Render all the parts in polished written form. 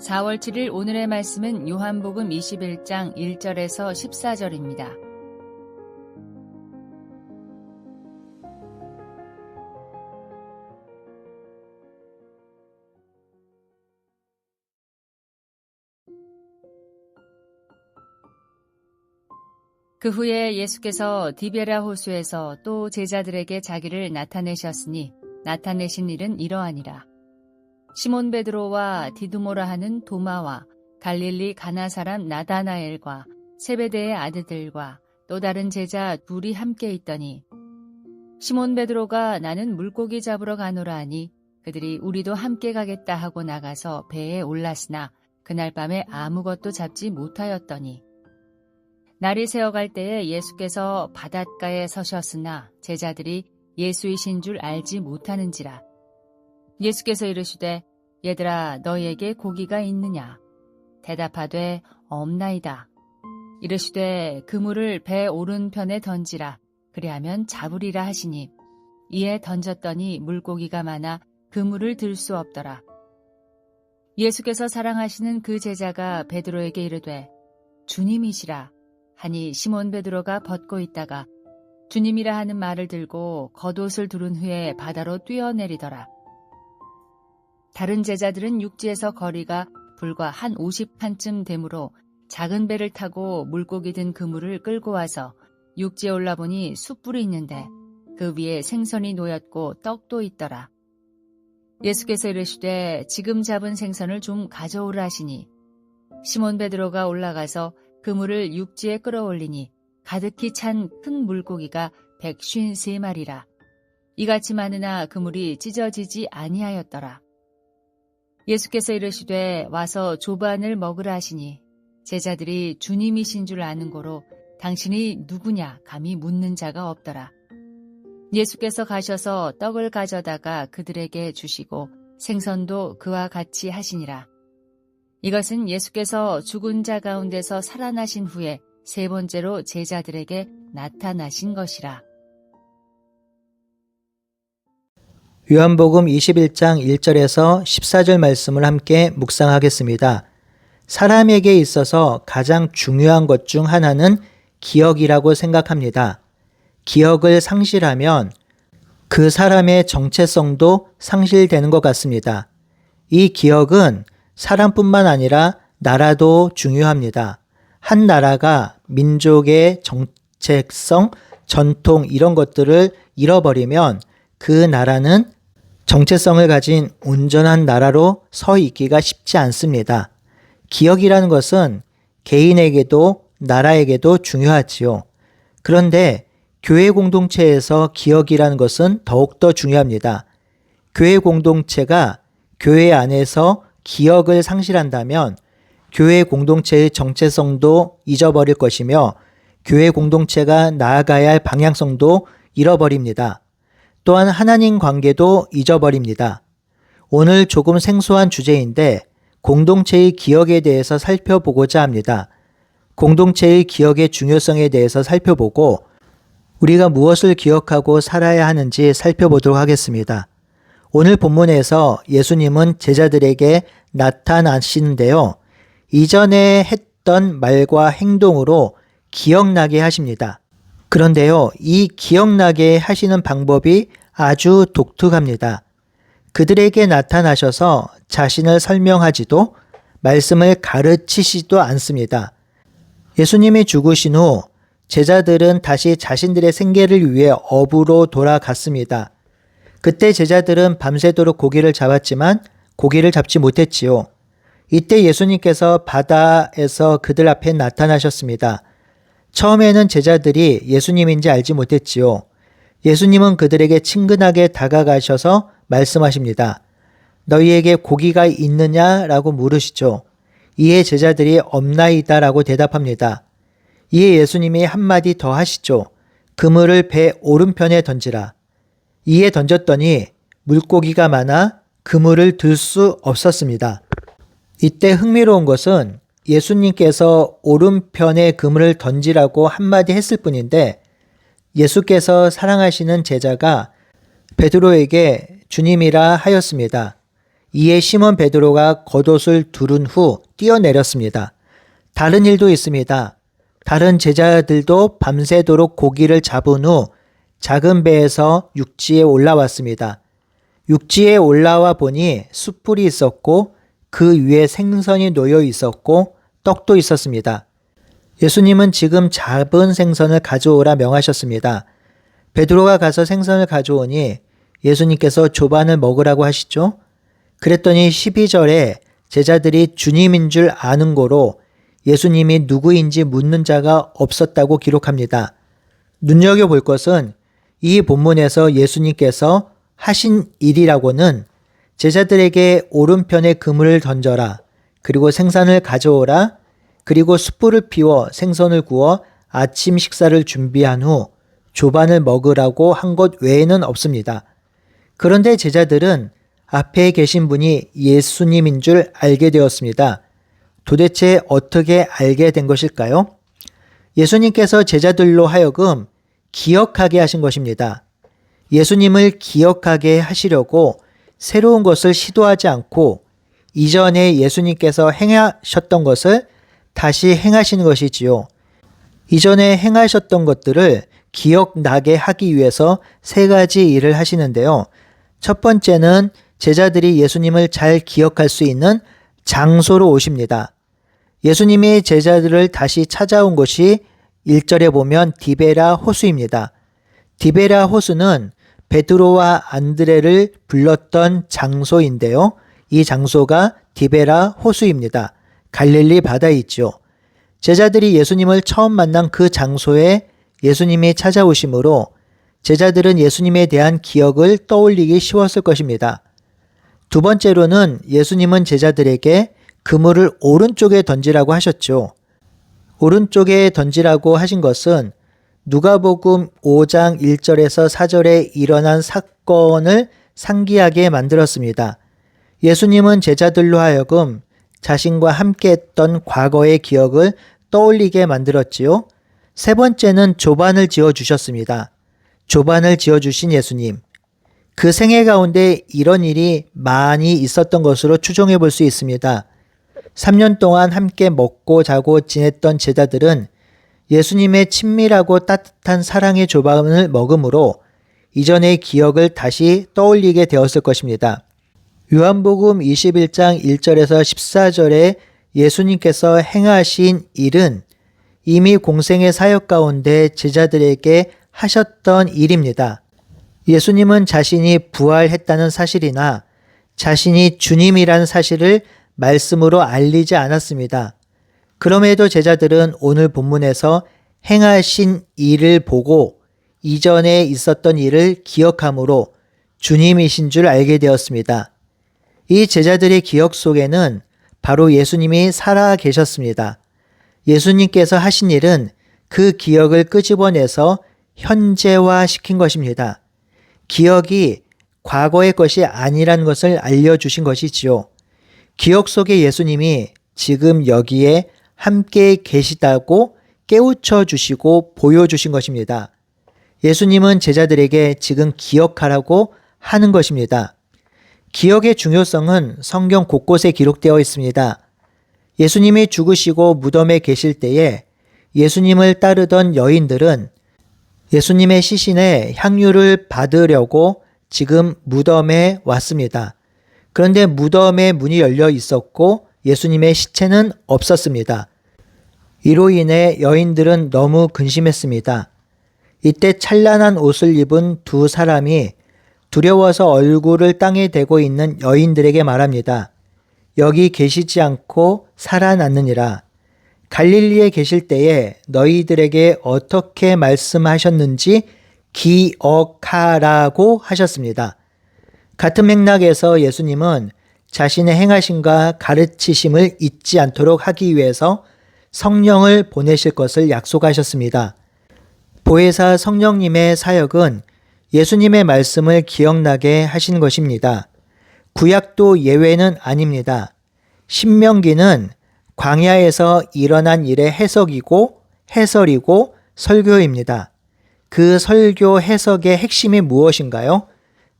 4월 7일 오늘의 말씀은 요한복음 21장 1절에서 14절입니다. 그 후에 예수께서 디베랴 호수에서 또 제자들에게 자기를 나타내셨으니 나타내신 일은 이러하니라. 시몬 베드로와 디두모라 하는 도마와 갈릴리 가나 사람 나다나엘과 세베대의 아들들과 또 다른 제자 둘이 함께 있더니 시몬 베드로가 나는 물고기 잡으러 가노라 하니 그들이 우리도 함께 가겠다 하고 나가서 배에 올랐으나 그날 밤에 아무것도 잡지 못하였더니 날이 새어갈 때에 예수께서 바닷가에 서셨으나 제자들이 예수이신 줄 알지 못하는지라. 예수께서 이르시되 얘들아 너희에게 고기가 있느냐? 대답하되 없나이다. 이르시되 그물을 배 오른편에 던지라. 그리하면 잡으리라 하시니 이에 던졌더니 물고기가 많아 그물을 들 수 없더라. 예수께서 사랑하시는 그 제자가 베드로에게 이르되 주님이시라 하니 시몬 베드로가 벗고 있다가 주님이라 하는 말을 들고 겉옷을 두른 후에 바다로 뛰어내리더라. 다른 제자들은 육지에서 거리가 불과 한 50칸쯤 되므로 작은 배를 타고 물고기 든 그물을 끌고 와서 육지에 올라보니 숯불이 있는데 그 위에 생선이 놓였고 떡도 있더라. 예수께서 이르시되 지금 잡은 생선을 좀 가져오라 하시니 시몬 베드로가 올라가서 그물을 육지에 끌어올리니 가득히 찬 큰 물고기가 153마리라. 이같이 많으나 그물이 찢어지지 아니하였더라. 예수께서 이르시되 와서 조반을 먹으라 하시니 제자들이 주님이신 줄 아는 고로 당신이 누구냐 감히 묻는 자가 없더라. 예수께서 가셔서 떡을 가져다가 그들에게 주시고 생선도 그와 같이 하시니라. 이것은 예수께서 죽은 자 가운데서 살아나신 후에 세 번째로 제자들에게 나타나신 것이라. 요한복음 21장 1절에서 14절 말씀을 함께 묵상하겠습니다. 사람에게 있어서 가장 중요한 것 중 하나는 기억이라고 생각합니다. 기억을 상실하면 그 사람의 정체성도 상실되는 것 같습니다. 이 기억은 사람뿐만 아니라 나라도 중요합니다. 한 나라가 민족의 정체성, 전통 이런 것들을 잃어버리면 그 나라는 정체성을 가진 온전한 나라로 서 있기가 쉽지 않습니다. 기억이라는 것은 개인에게도 나라에게도 중요하지요. 그런데 교회 공동체에서 기억이라는 것은 더욱더 중요합니다. 교회 공동체가 교회 안에서 기억을 상실한다면 교회 공동체의 정체성도 잊어버릴 것이며 교회 공동체가 나아가야 할 방향성도 잃어버립니다. 또한 하나님 관계도 잊어버립니다. 오늘 조금 생소한 주제인데 공동체의 기억에 대해서 살펴보고자 합니다. 공동체의 기억의 중요성에 대해서 살펴보고 우리가 무엇을 기억하고 살아야 하는지 살펴보도록 하겠습니다. 오늘 본문에서 예수님은 제자들에게 나타나시는데요. 이전에 했던 말과 행동으로 기억나게 하십니다. 그런데요, 이 기억나게 하시는 방법이 아주 독특합니다. 그들에게 나타나셔서 자신을 설명하지도 말씀을 가르치시지도 않습니다. 예수님이 죽으신 후 제자들은 다시 자신들의 생계를 위해 업으로 돌아갔습니다. 그때 제자들은 밤새도록 고기를 잡았지만 고기를 잡지 못했지요. 이때 예수님께서 바다에서 그들 앞에 나타나셨습니다. 처음에는 제자들이 예수님인지 알지 못했지요. 예수님은 그들에게 친근하게 다가가셔서 말씀하십니다. 너희에게 고기가 있느냐라고 물으시죠. 이에 제자들이 없나이다라고 대답합니다. 이에 예수님이 한마디 더 하시죠. 그물을 배 오른편에 던지라. 이에 던졌더니 물고기가 많아 그물을 들 수 없었습니다. 이때 흥미로운 것은 예수님께서 오른편에 그물을 던지라고 한마디 했을 뿐인데 예수께서 사랑하시는 제자가 베드로에게 주님이라 하였습니다. 이에 시몬 베드로가 겉옷을 두른 후 뛰어내렸습니다. 다른 일도 있습니다. 다른 제자들도 밤새도록 고기를 잡은 후 작은 배에서 육지에 올라왔습니다. 육지에 올라와 보니 숯불이 있었고 그 위에 생선이 놓여 있었고 떡도 있었습니다. 예수님은 지금 잡은 생선을 가져오라 명하셨습니다. 베드로가 가서 생선을 가져오니 예수님께서 조반을 먹으라고 하시죠. 그랬더니 12절에 제자들이 주님인 줄 아는 고로 예수님이 누구인지 묻는 자가 없었다고 기록합니다. 눈여겨볼 것은 이 본문에서 예수님께서 하신 일이라고는 제자들에게 오른편에 그물을 던져라, 그리고 생선을 가져오라, 그리고 숯불을 피워 생선을 구워 아침 식사를 준비한 후 조반을 먹으라고 한 것 외에는 없습니다. 그런데 제자들은 앞에 계신 분이 예수님인 줄 알게 되었습니다. 도대체 어떻게 알게 된 것일까요? 예수님께서 제자들로 하여금 기억하게 하신 것입니다. 예수님을 기억하게 하시려고 새로운 것을 시도하지 않고 이전에 예수님께서 행하셨던 것을 다시 행하시는 것이지요. 이전에 행하셨던 것들을 기억나게 하기 위해서 세 가지 일을 하시는데요. 첫 번째는 제자들이 예수님을 잘 기억할 수 있는 장소로 오십니다. 예수님이 제자들을 다시 찾아온 곳이 1절에 보면 디베라 호수입니다. 디베라 호수는 베드로와 안드레를 불렀던 장소인데요. 이 장소가 디베라 호수입니다. 갈릴리 바다에 있죠. 제자들이 예수님을 처음 만난 그 장소에 예수님이 찾아오심으로 제자들은 예수님에 대한 기억을 떠올리기 쉬웠을 것입니다. 두 번째로는 예수님은 제자들에게 그물을 오른쪽에 던지라고 하셨죠. 오른쪽에 던지라고 하신 것은 누가복음 5장 1절에서 4절에 일어난 사건을 상기하게 만들었습니다. 예수님은 제자들로 하여금 자신과 함께했던 과거의 기억을 떠올리게 만들었지요. 세 번째는 조반을 지어주셨습니다. 조반을 지어주신 예수님. 그 생애 가운데 이런 일이 많이 있었던 것으로 추정해 볼 수 있습니다. 3년 동안 함께 먹고 자고 지냈던 제자들은 예수님의 친밀하고 따뜻한 사랑의 조반을 먹음으로 이전의 기억을 다시 떠올리게 되었을 것입니다. 요한복음 21장 1절에서 14절에 예수님께서 행하신 일은 이미 공생의 사역 가운데 제자들에게 하셨던 일입니다. 예수님은 자신이 부활했다는 사실이나 자신이 주님이라는 사실을 말씀으로 알리지 않았습니다. 그럼에도 제자들은 오늘 본문에서 행하신 일을 보고 이전에 있었던 일을 기억함으로 주님이신 줄 알게 되었습니다. 이 제자들의 기억 속에는 바로 예수님이 살아 계셨습니다. 예수님께서 하신 일은 그 기억을 끄집어내서 현재화시킨 것입니다. 기억이 과거의 것이 아니라는 것을 알려주신 것이지요. 기억 속에 예수님이 지금 여기에 함께 계시다고 깨우쳐 주시고 보여주신 것입니다. 예수님은 제자들에게 지금 기억하라고 하는 것입니다. 기억의 중요성은 성경 곳곳에 기록되어 있습니다. 예수님이 죽으시고 무덤에 계실 때에 예수님을 따르던 여인들은 예수님의 시신에 향유를 받으려고 지금 무덤에 왔습니다. 그런데 무덤의 문이 열려 있었고 예수님의 시체는 없었습니다. 이로 인해 여인들은 너무 근심했습니다. 이때 찬란한 옷을 입은 두 사람이 두려워서 얼굴을 땅에 대고 있는 여인들에게 말합니다. 여기 계시지 않고 살아났느니라. 갈릴리에 계실 때에 너희들에게 어떻게 말씀하셨는지 기억하라고 하셨습니다. 같은 맥락에서 예수님은 자신의 행하심과 가르치심을 잊지 않도록 하기 위해서 성령을 보내실 것을 약속하셨습니다. 보혜사 성령님의 사역은 예수님의 말씀을 기억나게 하신 것입니다. 구약도 예외는 아닙니다. 신명기는 광야에서 일어난 일의 해석이고 해설이고 설교입니다. 그 설교 해석의 핵심이 무엇인가요?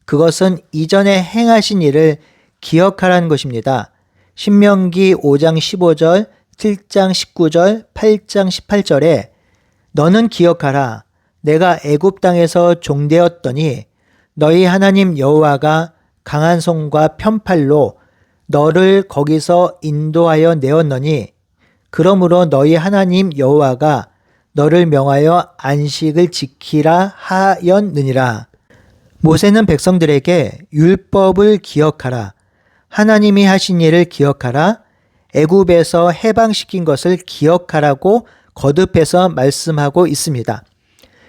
그것은 이전에 행하신 일을 기억하라는 것입니다. 신명기 5장 15절, 7장 19절, 8장 18절에 너는 기억하라. 내가 애굽 땅에서 종되었더니 너희 하나님 여호와가 강한 손과 편팔로 너를 거기서 인도하여 내었노니 그러므로 너희 하나님 여호와가 너를 명하여 안식을 지키라 하였느니라. 모세는 백성들에게 율법을 기억하라. 하나님이 하신 일을 기억하라. 애굽에서 해방시킨 것을 기억하라고 거듭해서 말씀하고 있습니다.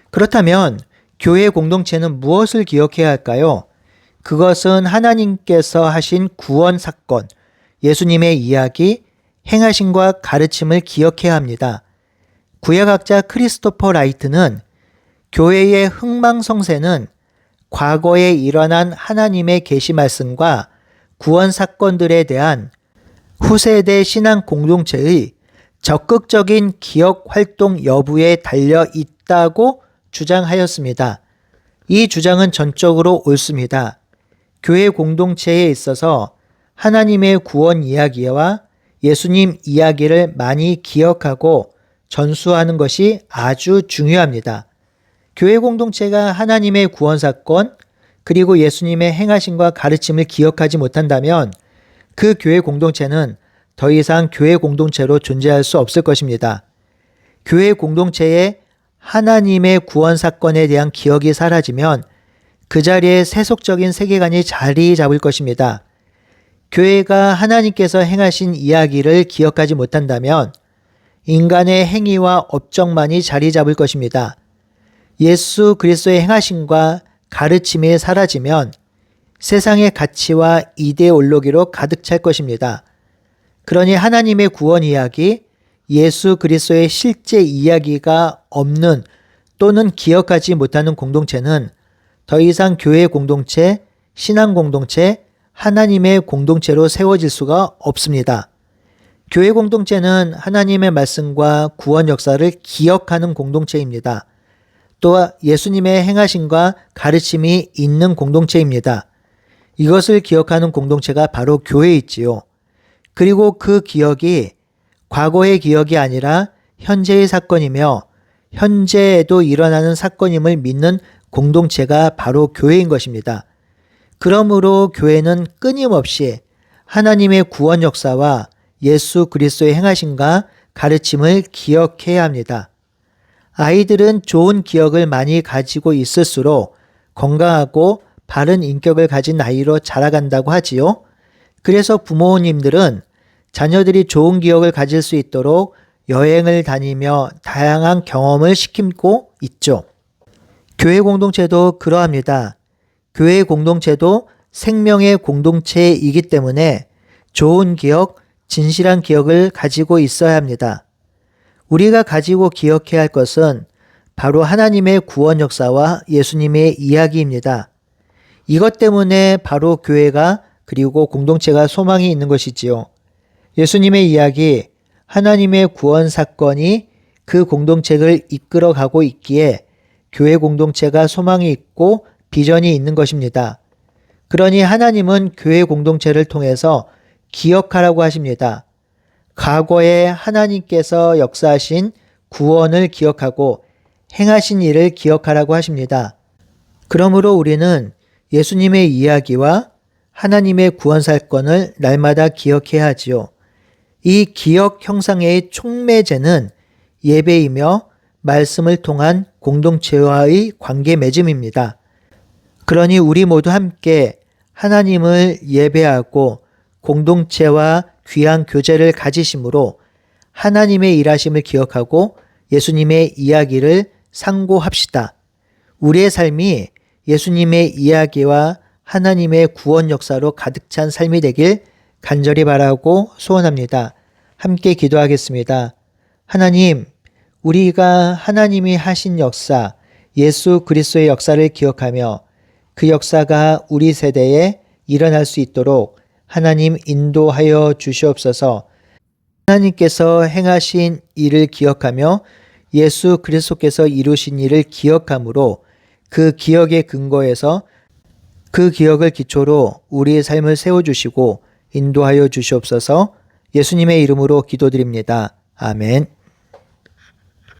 그렇다면 교회 공동체는 무엇을 기억해야 할까요? 그것은 하나님께서 하신 구원 사건, 예수님의 이야기, 행하심과 가르침을 기억해야 합니다. 구약학자 크리스토퍼 라이트는 교회의 흥망성쇠는 과거에 일어난 하나님의 계시 말씀과 구원 사건들에 대한 후세대 신앙 공동체의 적극적인 기억 활동 여부에 달려 있다고 주장하였습니다. 이 주장은 전적으로 옳습니다. 교회 공동체에 있어서 하나님의 구원 이야기와 예수님 이야기를 많이 기억하고 전수하는 것이 아주 중요합니다. 교회 공동체가 하나님의 구원 사건 그리고 예수님의 행하심과 가르침을 기억하지 못한다면 그 교회 공동체는 더 이상 교회 공동체로 존재할 수 없을 것입니다. 교회 공동체에 하나님의 구원 사건에 대한 기억이 사라지면 그 자리에 세속적인 세계관이 자리 잡을 것입니다. 교회가 하나님께서 행하신 이야기를 기억하지 못한다면 인간의 행위와 업적만이 자리 잡을 것입니다. 예수 그리스도의 행하심과 가르침이 사라지면 세상의 가치와 이데올로기로 가득 찰 것입니다. 그러니 하나님의 구원 이야기, 예수 그리스도의 실제 이야기가 없는 또는 기억하지 못하는 공동체는 더 이상 교회 공동체, 신앙 공동체, 하나님의 공동체로 세워질 수가 없습니다. 교회 공동체는 하나님의 말씀과 구원 역사를 기억하는 공동체입니다. 또 예수님의 행하심과 가르침이 있는 공동체입니다. 이것을 기억하는 공동체가 바로 교회이지요. 그리고 그 기억이 과거의 기억이 아니라 현재의 사건이며 현재에도 일어나는 사건임을 믿는 공동체가 바로 교회인 것입니다. 그러므로 교회는 끊임없이 하나님의 구원 역사와 예수 그리스도의 행하심과 가르침을 기억해야 합니다. 아이들은 좋은 기억을 많이 가지고 있을수록 건강하고 바른 인격을 가진 아이로 자라간다고 하지요. 그래서 부모님들은 자녀들이 좋은 기억을 가질 수 있도록 여행을 다니며 다양한 경험을 시키고 있죠. 교회 공동체도 그러합니다. 교회 공동체도 생명의 공동체이기 때문에 좋은 기억, 진실한 기억을 가지고 있어야 합니다. 우리가 가지고 기억해야 할 것은 바로 하나님의 구원 역사와 예수님의 이야기입니다. 이것 때문에 바로 교회가 그리고 공동체가 소망이 있는 것이지요. 예수님의 이야기, 하나님의 구원 사건이 그 공동체를 이끌어가고 있기에 교회 공동체가 소망이 있고 비전이 있는 것입니다. 그러니 하나님은 교회 공동체를 통해서 기억하라고 하십니다. 과거에 하나님께서 역사하신 구원을 기억하고 행하신 일을 기억하라고 하십니다. 그러므로 우리는 예수님의 이야기와 하나님의 구원 사건을 날마다 기억해야 하지요. 이 기억 형상의 촉매제는 예배이며 말씀을 통한 공동체와의 관계 맺음입니다. 그러니 우리 모두 함께 하나님을 예배하고 공동체와 귀한 교제를 가지심으로 하나님의 일하심을 기억하고 예수님의 이야기를 상고합시다. 우리의 삶이 예수님의 이야기와 하나님의 구원 역사로 가득 찬 삶이 되길 간절히 바라고 소원합니다. 함께 기도하겠습니다. 하나님, 우리가 하나님이 하신 역사, 예수 그리스도의 역사를 기억하며 그 역사가 우리 세대에 일어날 수 있도록 하나님 인도하여 주시옵소서. 하나님께서 행하신 일을 기억하며 예수 그리스도께서 이루신 일을 기억함으로 그 기억의 근거에서 그 기억을 기초로 우리의 삶을 세워주시고 인도하여 주시옵소서. 예수님의 이름으로 기도드립니다. 아멘.